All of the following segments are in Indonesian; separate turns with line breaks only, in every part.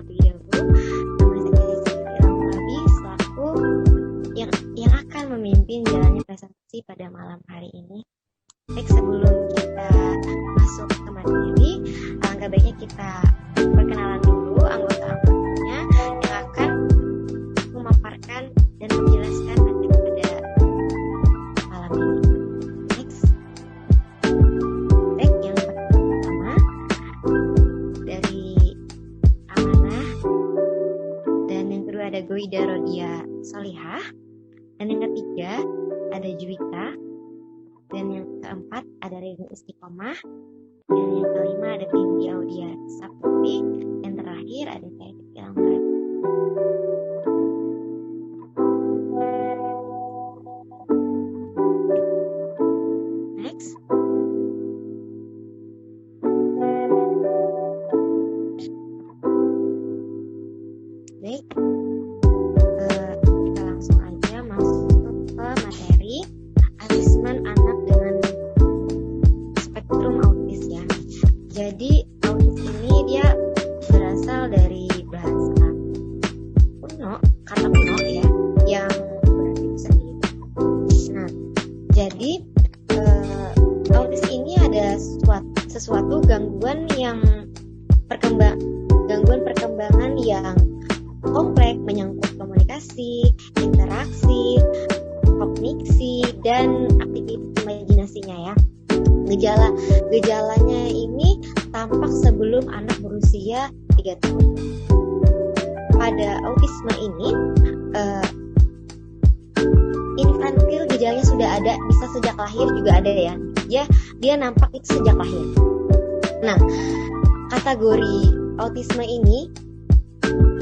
terlebih dahulu, nama saya Siti Rabi selaku yang akan memimpin jalannya presentasi pada malam hari ini. Baik, sebelum kita masuk ke materi, alangkah baiknya kita perkenalan dulu anggota-anggotanya yang akan memaparkan dan menjelaskan materi pada malam ini. Next. Baik, yang pertama dari Amanah, dan yang kedua ada Goida Rodia Solihah, dan yang ketiga ada Juwita, dan yang keempat ada Rini Istiqomah, dan yang kelima ada Tindi Audia Saputi, yang terakhir ada saya Siti Rabi. Next. Baik, kita langsung aja masuk ke materi asesmen anak dengan spektrum autis ya. Jadi autis ini dia berasal dari bahasa kuno, kata kuno ya, yang berarti sendiri. Nah, jadi autis ini ada sesuatu gangguan perkembangan yang kompleks, menyangkut komunikasi, interaksi, kognisi, dan aktivitas imajinasinya ya. Gejalanya ini tampak sebelum anak berusia 3 tahun. Pada autisme ini, infantil gejalanya sudah ada, bisa sejak lahir juga ada ya. Dia nampak itu sejak lahir. Nah, kategori autisme ini,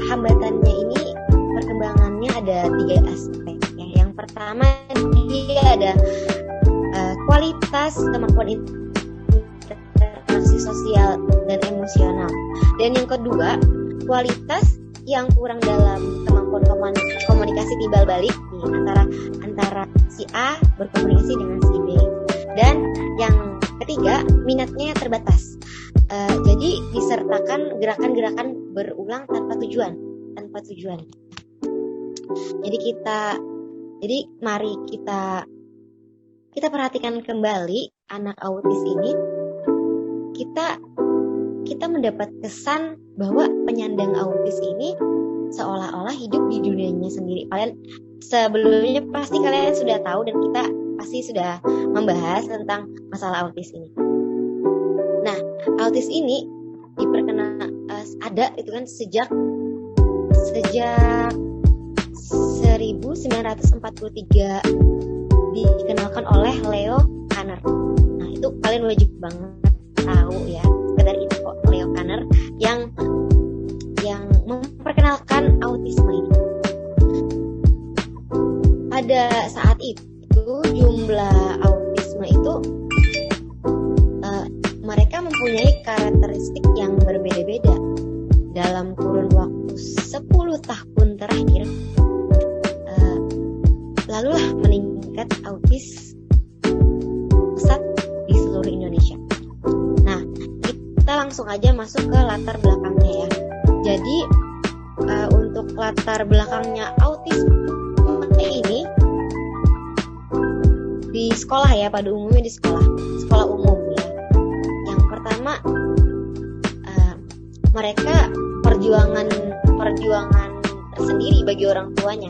hambatannya ini perkembangannya ada 3 aspek ya. Yang pertama, dia ada kualitas kemampuan interaksi sosial dan emosional. Dan yang kedua, kualitas yang kurang dalam kemampuan komunikasi timbal balik nih, antara si A berkomunikasi dengan si B. Dan yang ketiga, minatnya terbatas. Jadi disertakan gerakan-gerakan berulang tanpa tujuan. Jadi mari kita perhatikan kembali anak autis ini. Kita mendapat kesan bahwa penyandang autis ini seolah-olah hidup di dunianya sendiri. Kalian sebelumnya pasti kalian sudah tahu, dan kita pasti sudah membahas tentang masalah autis ini. Nah, autis ini ada itu kan sejak 1943 dikenalkan oleh Leo Kanner. Nah, itu kalian wajib banget tahu ya. Sekedar itu kok, Leo Kanner yang memperkenalkan autisme ini. Pada saat itu jumlah autisme itu mereka mempunyai karakteristik yang berbeda-beda. Dalam kurun waktu 10 tahun terakhir, lalulah meningkat autis pesat di seluruh Indonesia. Nah, kita langsung aja masuk ke latar belakangnya ya. Jadi untuk latar belakangnya autisme ini di sekolah ya, pada umumnya di sekolah umum ya. Yang pertama, mereka perjuangan tersendiri bagi orang tuanya,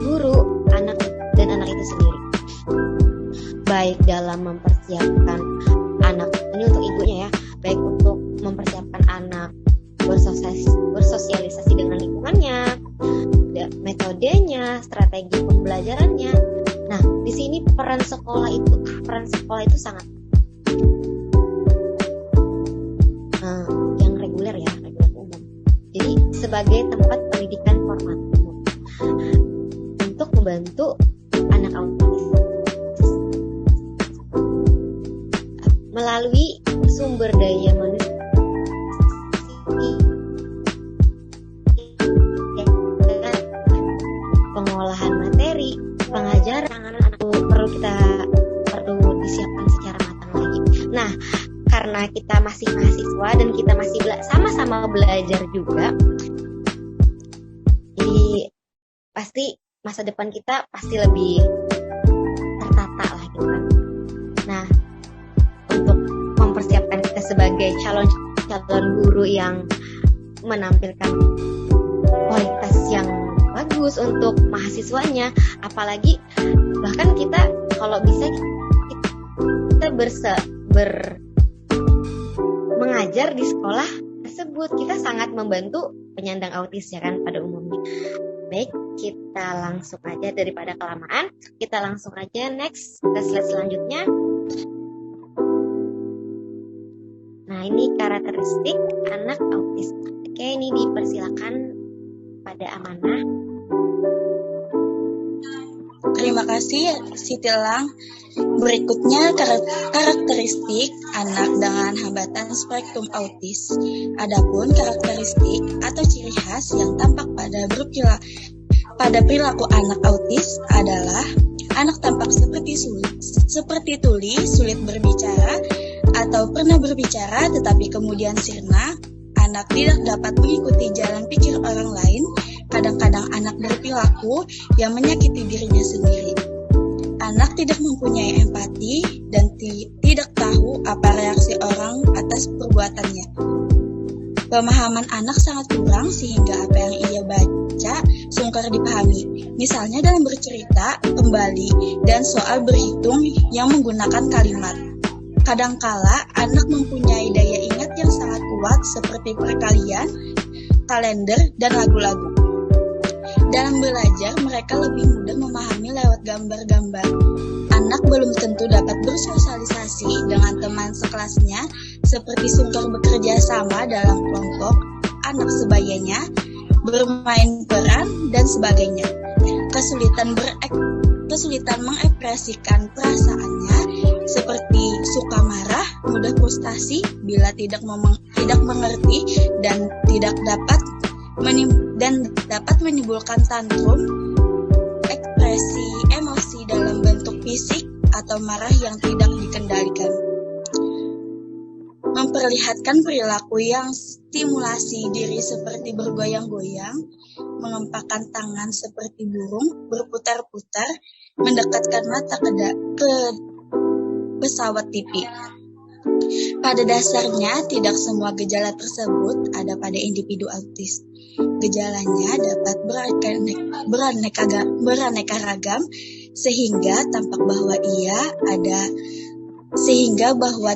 guru, anak dan anak itu sendiri. Baik dalam mempersiapkan anak ini untuk ibunya ya, baik untuk mempersiapkan anak bersosialisasi dengan lingkungannya, metodenya, strategi pembelajarannya. Nah, di sini peran sekolah itu sangat yang reguler umum. Jadi sebagai tempat pendidikan formatif untuk membantu anak autis melalui sumber daya manusia, pengolahan materi, pengajaran anak perlu disiapkan secara matang lagi. Nah, karena kita masih mahasiswa dan kita masih sama-sama belajar juga. Jadi pasti masa depan kita pasti lebih tertata lah gitu kan. Nah, untuk mempersiapkan kita sebagai calon guru yang menampilkan kualitas yang bagus untuk mahasiswanya, apalagi bahkan kita kalau bisa kita mengajar di sekolah tersebut, kita sangat membantu penyandang autis ya kan pada umumnya. Baik, kita langsung aja daripada kelamaan, kita langsung aja next ke slide selanjutnya. Nah, ini karakteristik anak autis. Oke, ini dipersilakan pada Amanah.
Terima kasih Siti Elang. Berikutnya karakteristik anak dengan hambatan spektrum autis. Adapun karakteristik atau ciri khas yang tampak pada perilaku anak autis adalah anak tampak seperti tuli, sulit berbicara atau pernah berbicara tetapi kemudian sirna. Anak tidak dapat mengikuti jalan pikir orang lain. Kadang-kadang anak berperilaku yang menyakiti dirinya sendiri. Anak tidak mempunyai empati dan tidak tahu apa reaksi orang atas perbuatannya. Pemahaman anak sangat kurang sehingga apa yang ia baca sungkar dipahami. Misalnya dalam bercerita, kembali, dan soal berhitung yang menggunakan kalimat. Kadangkala anak mempunyai daya ingat yang sangat kuat seperti perkalian, kalender, dan lagu-lagu. Dalam belajar, mereka lebih mudah memahami lewat gambar-gambar. Anak belum tentu dapat bersosialisasi dengan teman sekelasnya, seperti sungkar bekerja sama dalam kelompok, anak sebayanya, bermain peran, dan sebagainya. Kesulitan mengekspresikan perasaannya, seperti suka marah, mudah frustasi bila tidak mengerti, dan dapat menimbulkan tantrum, ekspresi emosi dalam bentuk fisik atau marah yang tidak dikendalikan. Memperlihatkan perilaku yang stimulasi diri seperti bergoyang-goyang, mengempakkan tangan seperti burung, berputar-putar, mendekatkan mata ke pesawat TV. Pada dasarnya, tidak semua gejala tersebut ada pada individu autis. Gejalanya dapat beraneka ragam sehingga tampak bahwa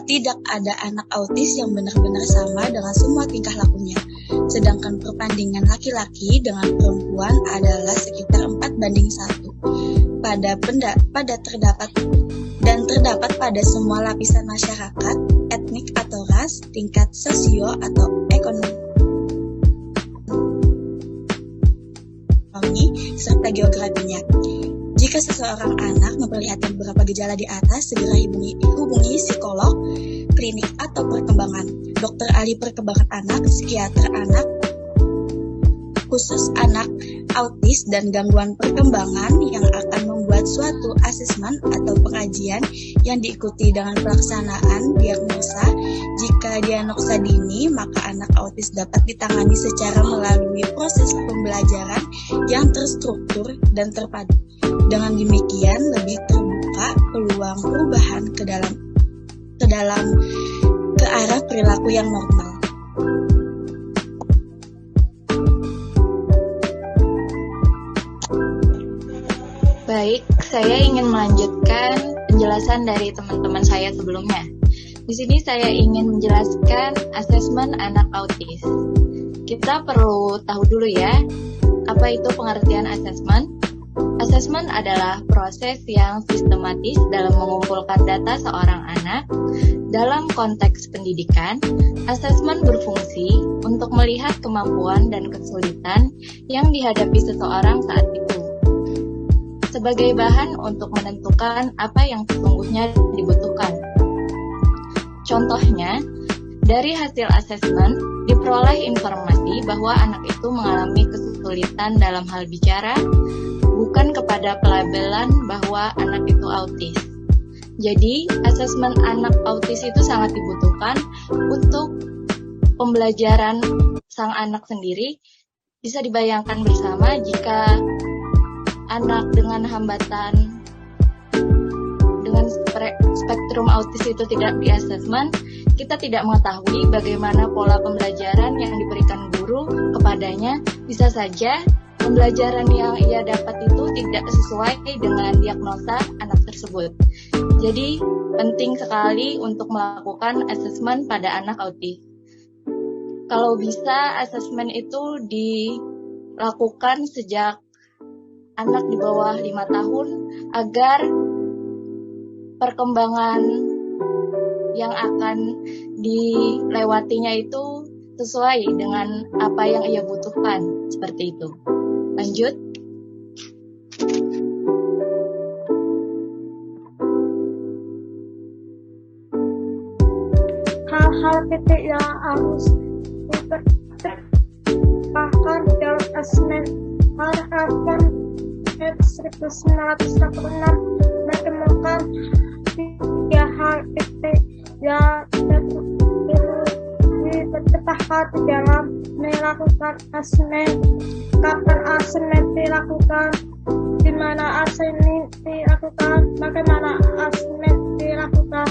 tidak ada anak autis yang benar-benar sama dengan semua tingkah lakunya. Sedangkan perbandingan laki-laki dengan perempuan adalah sekitar 4:1. Terdapat pada semua lapisan masyarakat, etnik atau ras, tingkat sosio atau ekonomi, serta geografinya. Jika seseorang anak memperlihatkan beberapa gejala di atas, segera hubungi psikolog, klinik atau perkembangan, dokter ahli perkembangan anak, psikiater anak, khusus anak autis dan gangguan perkembangan yang akan membuat suatu asesmen atau pengajian yang diikuti dengan pelaksanaan diagnosa. Jika diagnosa dini, maka anak autis dapat ditangani secara melalui proses pembelajaran yang terstruktur dan terpadu. Dengan demikian, lebih terbuka peluang perubahan ke arah perilaku yang normal.
Baik, saya ingin melanjutkan penjelasan dari teman-teman saya sebelumnya. Di sini saya ingin menjelaskan asesmen anak autis. Kita perlu tahu dulu ya, apa itu pengertian asesmen? Asesmen adalah proses yang sistematis dalam mengumpulkan data seorang anak. Dalam konteks pendidikan, asesmen berfungsi untuk melihat kemampuan dan kesulitan yang dihadapi seseorang saat itu, sebagai bahan untuk menentukan apa yang sesungguhnya dibutuhkan. Contohnya, dari hasil asesmen diperoleh informasi bahwa anak itu mengalami kesulitan dalam hal bicara, bukan kepada pelabelan bahwa anak itu autis. Jadi, asesmen anak autis itu sangat dibutuhkan untuk pembelajaran sang anak sendiri, bisa dibayangkan bersama jika anak dengan hambatan dengan spektrum autis itu tidak di-assessment, kita tidak mengetahui bagaimana pola pembelajaran yang diberikan guru kepadanya. Bisa saja pembelajaran yang ia dapat itu tidak sesuai dengan diagnosa anak tersebut. Jadi penting sekali untuk melakukan assessment pada anak autis. Kalau bisa assessment itu dilakukan sejak anak di bawah 5 tahun agar perkembangan yang akan dilewatinya itu sesuai dengan apa yang ia butuhkan, seperti itu. Lanjut.
Hal-hal titik yang harus dipertimbangkan dalam asesmen harapan 1986 menemukan 3 hal titik yang perlu dipertimbangkan dalam melakukan asesmen. Kapan asesmen dilakukan, di mana asesmen dilakukan, bagaimana asesmen dilakukan.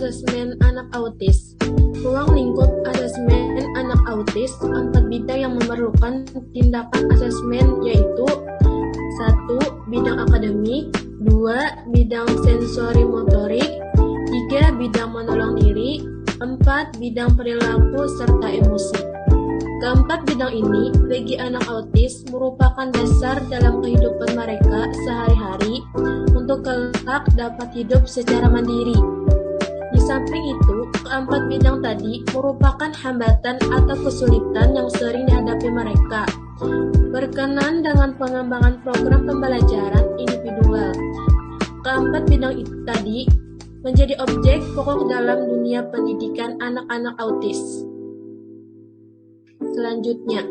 Asesmen anak autis. Ruang lingkup asesmen anak autis 4 bidang yang memerlukan tindakan asesmen, yaitu 1. Bidang akademik, 2. Bidang sensori motorik, 3. Bidang menolong diri, 4. Bidang perilaku serta emosi. Keempat bidang ini bagi anak autis merupakan dasar dalam kehidupan mereka sehari-hari untuk kelak dapat hidup secara mandiri. Di samping itu, keempat bidang tadi merupakan hambatan atau kesulitan yang sering dihadapi mereka berkenan dengan pengembangan program pembelajaran individual. Keempat bidang itu tadi menjadi objek pokok dalam dunia pendidikan anak-anak autis. Selanjutnya,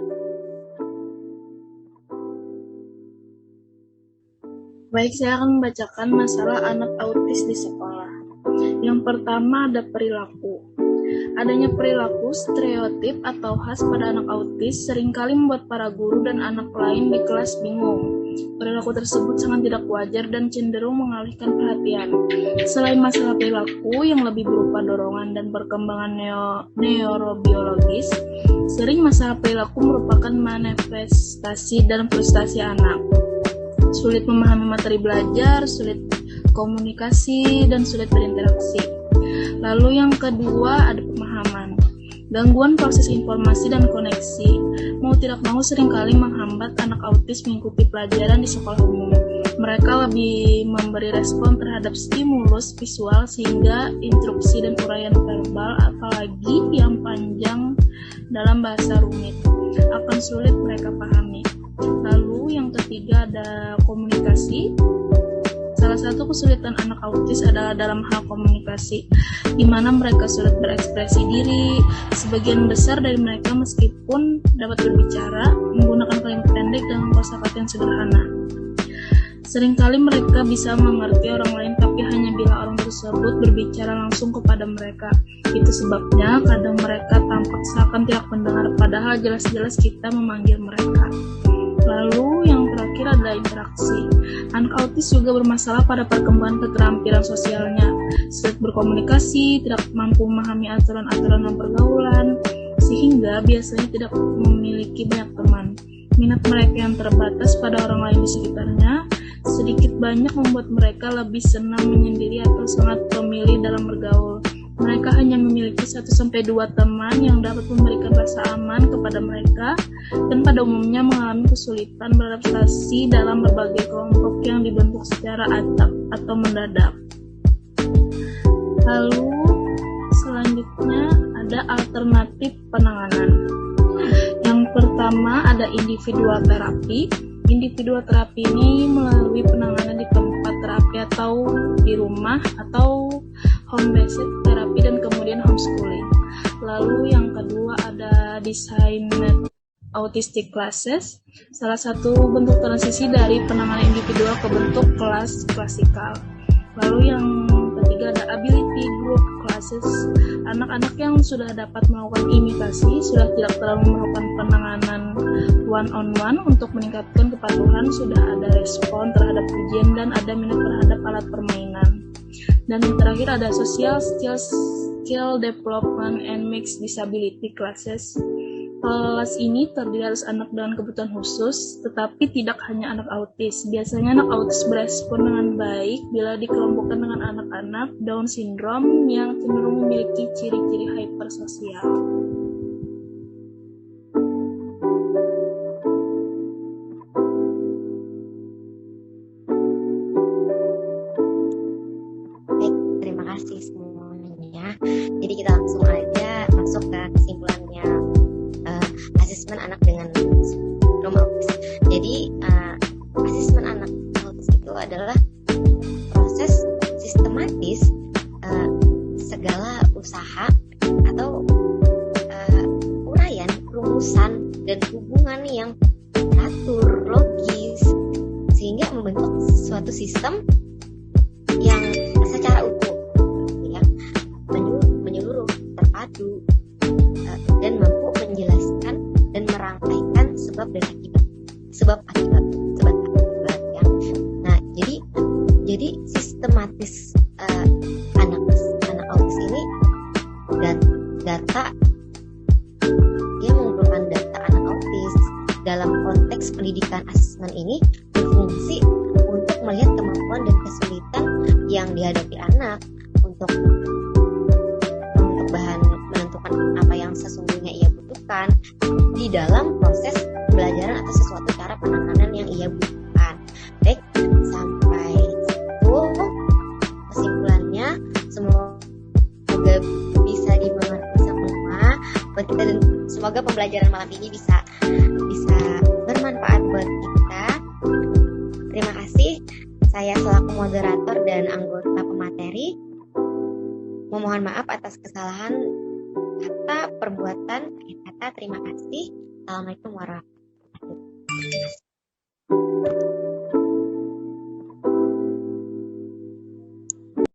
baik, saya akan membacakan masalah anak autis di sekolah. Yang pertama ada perilaku. Adanya perilaku stereotip atau khas pada anak autis seringkali membuat para guru dan anak lain di kelas bingung. Perilaku tersebut sangat tidak wajar dan cenderung mengalihkan perhatian. Selain masalah perilaku yang lebih berupa dorongan dan perkembangan neurobiologis, sering masalah perilaku merupakan manifestasi dan frustasi anak. Sulit memahami materi belajar, sulit komunikasi, dan sulit berinteraksi. Lalu yang kedua ada pemahaman. Gangguan proses informasi dan koneksi mau tidak mau seringkali menghambat anak autis mengikuti pelajaran di sekolah umum. Mereka lebih memberi respon terhadap stimulus visual sehingga instruksi dan uraian verbal, apalagi yang panjang dalam bahasa rumit, akan sulit mereka pahami. Lalu yang ketiga ada komunikasi. Salah satu kesulitan anak autis adalah dalam hal komunikasi, di mana mereka sulit berekspresi diri. Sebagian besar dari mereka meskipun dapat berbicara, menggunakan kalimat pendek dengan kosakata yang sederhana. Seringkali mereka bisa mengerti orang lain, tapi hanya bila orang tersebut berbicara langsung kepada mereka. Itu sebabnya kadang mereka tampak seakan tidak mendengar, padahal jelas-jelas kita memanggil mereka. Lalu yang terakhir adalah interaksi. Anak autis juga bermasalah pada perkembangan keterampilan sosialnya, sulit berkomunikasi, tidak mampu memahami aturan-aturan pergaulan, sehingga biasanya tidak memiliki banyak teman. Minat mereka yang terbatas pada orang lain di sekitarnya sedikit banyak membuat mereka lebih senang menyendiri atau sangat pemilih dalam bergaul. Mereka hanya memiliki 1-2 teman yang dapat memberikan rasa aman kepada mereka dan pada umumnya mengalami kesulitan beradaptasi dalam berbagai kelompok yang dibentuk secara acak atau mendadak. Lalu selanjutnya ada alternatif penanganan. Yang pertama ada individual terapi. Individual terapi ini melalui penanganan di tempat terapi atau di rumah atau home-based terapi dan kemudian homeschooling. Lalu yang kedua ada designated autistic classes, salah satu bentuk transisi dari penanganan individual ke bentuk kelas klasikal. Lalu yang ketiga ada ability group classes. Anak-anak yang sudah dapat melakukan imitasi, sudah tidak terlalu memerlukan penanganan one-on-one untuk meningkatkan kepatuhan, sudah ada respon terhadap ujian, dan ada minat terhadap alat permainan. Dan yang terakhir ada social skill development and mixed disability classes. Kelas ini terdiri atas anak dengan kebutuhan khusus, tetapi tidak hanya anak autis. Biasanya anak autis berespon dengan baik bila dikelompokkan dengan anak-anak Down syndrome yang cenderung memiliki ciri-ciri hypersosial.
Baik, terima kasih semuanya. Jadi kita langsung aja masuk ke kesimpulannya asesmen anak dengan sindrom autis. Jadi asesmen anak autis itu adalah proses sistematis segala usaha atau uraian, rumusan, dan hubungan yang teratur, logis, sehingga membentuk suatu sistem yang secara utuh, ya, menyeluruh, terpadu, dan mampu menjelaskan dan merangkaikan sebab akibat ya. Nah, jadi sistematis anak autis ini data dia mengumpulkan data anak autis dalam konteks pendidikan asesmen ini berfungsi untuk melihat kemampuan dan kesulitan yang dihadapi anak untuk bahan menentukan apa yang sesungguhnya ia butuhkan di dalam proses pembelajaran atau sesuatu cara penanganan yang ia butuhkan. Baik, sampai situ kesimpulannya. Semoga bisa dimengerti semua buat kita, dan semoga pembelajaran malam ini bisa bermanfaat buat kita. Terima kasih. Saya selaku moderator dan anggota pemateri memohon maaf atas kesalahan kata, perbuatan, kata. Terima kasih. Assalamualaikum warahmatullahi wabarakatuh.